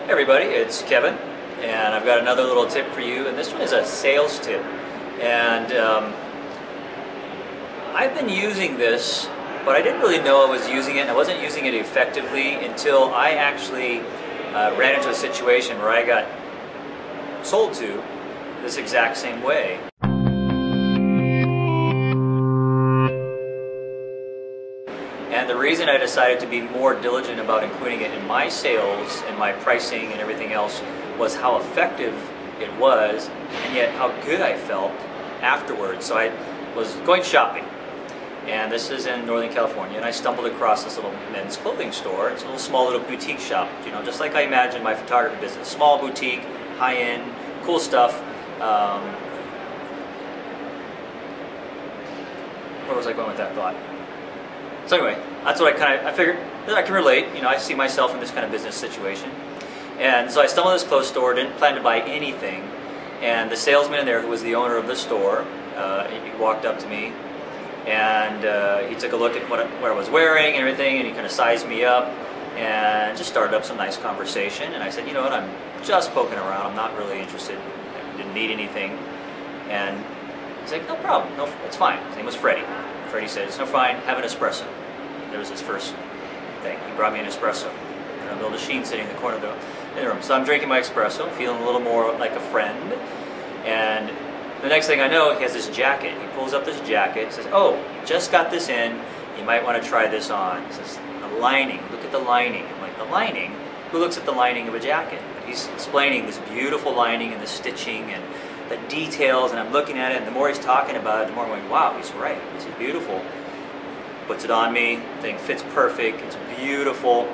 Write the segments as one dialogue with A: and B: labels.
A: Hey everybody, it's Kevin, and I've got another little tip for you, and this one is a sales tip. And I've been using this, but I didn't really know I was using it, and I wasn't using it effectively until I actually ran into a situation where I got sold to this exact same way. And the reason I decided to be more diligent about including it in my sales and my pricing and everything else was how effective it was, and yet how good I felt afterwards. So I was going shopping, and this is in Northern California, and I stumbled across this little men's clothing store. It's a little small little boutique shop, you know, just like I imagined my photography business. Small boutique, high-end, cool stuff. Where was I going with that thought? So anyway, that's what I figured that I can relate. You know, I see myself in this kind of business situation. And so I stumbled in this clothes store, didn't plan to buy anything. And the salesman in there, who was the owner of the store, he walked up to me, and he took a look at what I was wearing and everything, and he kind of sized me up and just started up some nice conversation. And I said, you know what, I'm just poking around. I'm not really interested. I didn't need anything. And he's like, no problem. No, it's fine. His name was Freddie. Freddie said, it's no fine, have an espresso. There was his first thing. He brought me an espresso. And a little machine sitting in the corner of the room. So I'm drinking my espresso, feeling a little more like a friend. And the next thing I know, he has this jacket. He pulls up this jacket, says, oh, just got this in. You might want to try this on. He says, the lining, look at the lining. I'm like, the lining? Who looks at the lining of a jacket? But he's explaining this beautiful lining and the stitching and the details, and I'm looking at it, and the more he's talking about it, the more I'm going, wow, he's right, this is beautiful. Puts it on me, the thing fits perfect, it's beautiful,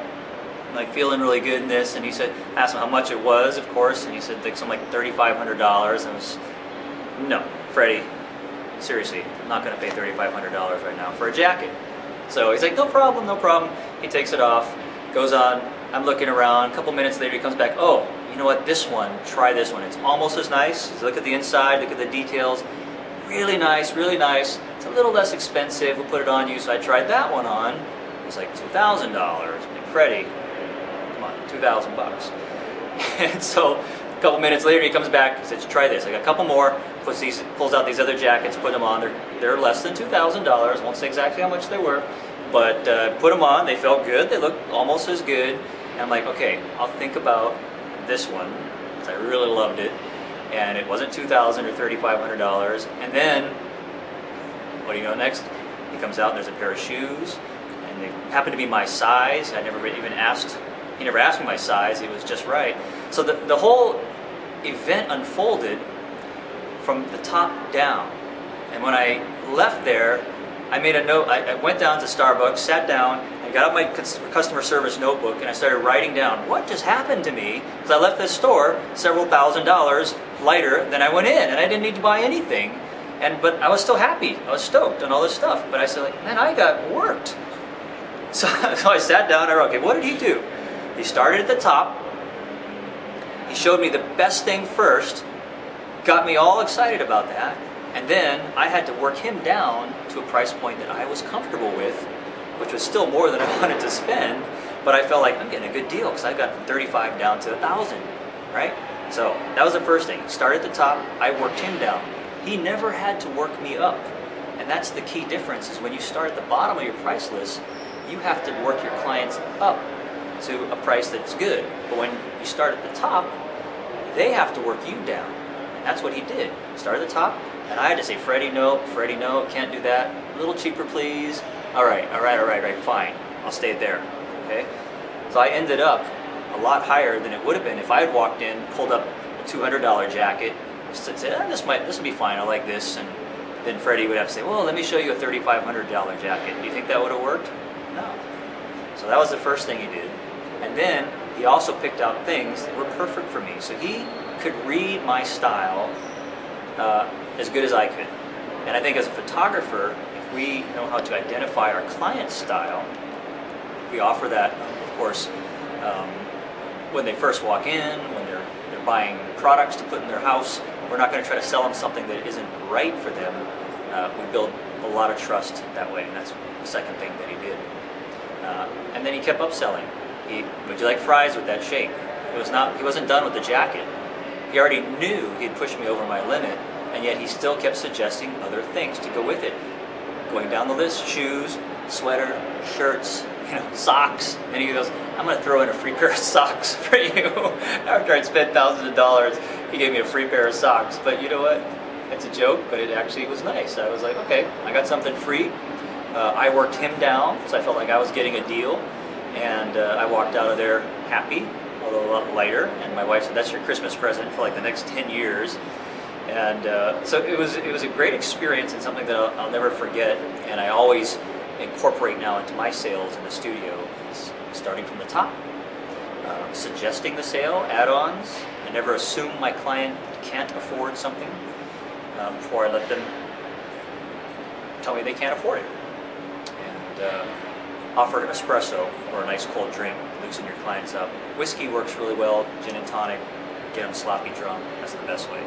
A: I'm like feeling really good in this. And he said, asked him how much it was, of course, and he said like something like $3,500. And I was, no, Freddie, seriously, I'm not going to pay $3,500 right now for a jacket. So he's like, no problem, no problem. He takes it off, goes on. I'm looking around, a couple minutes later he comes back, oh, you know what, this one, try this one. It's almost as nice. So look at the inside, look at the details. Really nice, really nice. It's a little less expensive, we'll put it on you. So I tried that one on. It was like $2,000. Like, Freddie, come on, 2,000 bucks. And so a couple minutes later he comes back, he says, try this. I got a couple more, pulls out these other jackets, put them on. They're less than $2,000. Won't say exactly how much they were, but put them on. They felt good. They looked almost as good. And I'm like, okay, I'll think about this one, because I really loved it, and it wasn't $2,000 or $3,500. And then, what do you know next? He comes out and there's a pair of shoes, and they happen to be my size. I never even asked, he never asked me my size, it was just right. So the whole event unfolded from the top down. And when I left there, I made a note. I went down to Starbucks, sat down, and got out my customer service notebook, and I started writing down what just happened to me, because I left this store several $1,000s lighter than I went in, and I didn't need to buy anything. But I was still happy. I was stoked on all this stuff. But I said, like, man, I got worked. So I sat down and I wrote, okay, what did he do? He started at the top. He showed me the best thing first, got me all excited about that. And then I had to work him down to a price point that I was comfortable with, which was still more than I wanted to spend, but I felt like I'm getting a good deal because I got from 35 down to 1,000, right? So that was the first thing. Start at the top, I worked him down. He never had to work me up. And that's the key difference, is when you start at the bottom of your price list, you have to work your clients up to a price that's good. But when you start at the top, they have to work you down. And that's what he did. Start at the top, and I had to say, Freddie, no, can't do that. A little cheaper, please. All right, fine. I'll stay there, okay? So I ended up a lot higher than it would have been if I had walked in, pulled up a $200 jacket, said, this will be fine, I like this, and then Freddie would have to say, well, let me show you a $3,500 jacket. Do you think that would have worked? No. So that was the first thing he did. And then he also picked out things that were perfect for me. So he could read my style as good as I could. And I think as a photographer, if we know how to identify our client's style, we offer that, of course, when they first walk in, when they're buying products to put in their house. We're not going to try to sell them something that isn't right for them. We build a lot of trust that way, and that's the second thing that he did. And then he kept upselling. Would you like fries with that shake? He wasn't done with the jacket. He already knew he'd pushed me over my limit, and yet he still kept suggesting other things to go with it. Going down the list: shoes, sweater, shirts, socks. And he goes, "I'm going to throw in a free pair of socks for you." After I'd spent thousands of dollars, he gave me a free pair of socks. But you know what? It's a joke, but it actually was nice. I was like, okay, I got something free. I worked him down, so I felt like I was getting a deal. And I walked out of there happy, although a lot lighter. And my wife said, "That's your Christmas present for like the next 10 years." And so it was a great experience and something that I'll never forget. And I always incorporate now into my sales in the studio, starting from the top, suggesting the sale, add-ons. I never assume my client can't afford something before I let them tell me they can't afford it. And offer espresso or a nice cold drink, loosen your clients up. Whiskey works really well, gin and tonic, get them sloppy drunk. That's the best way.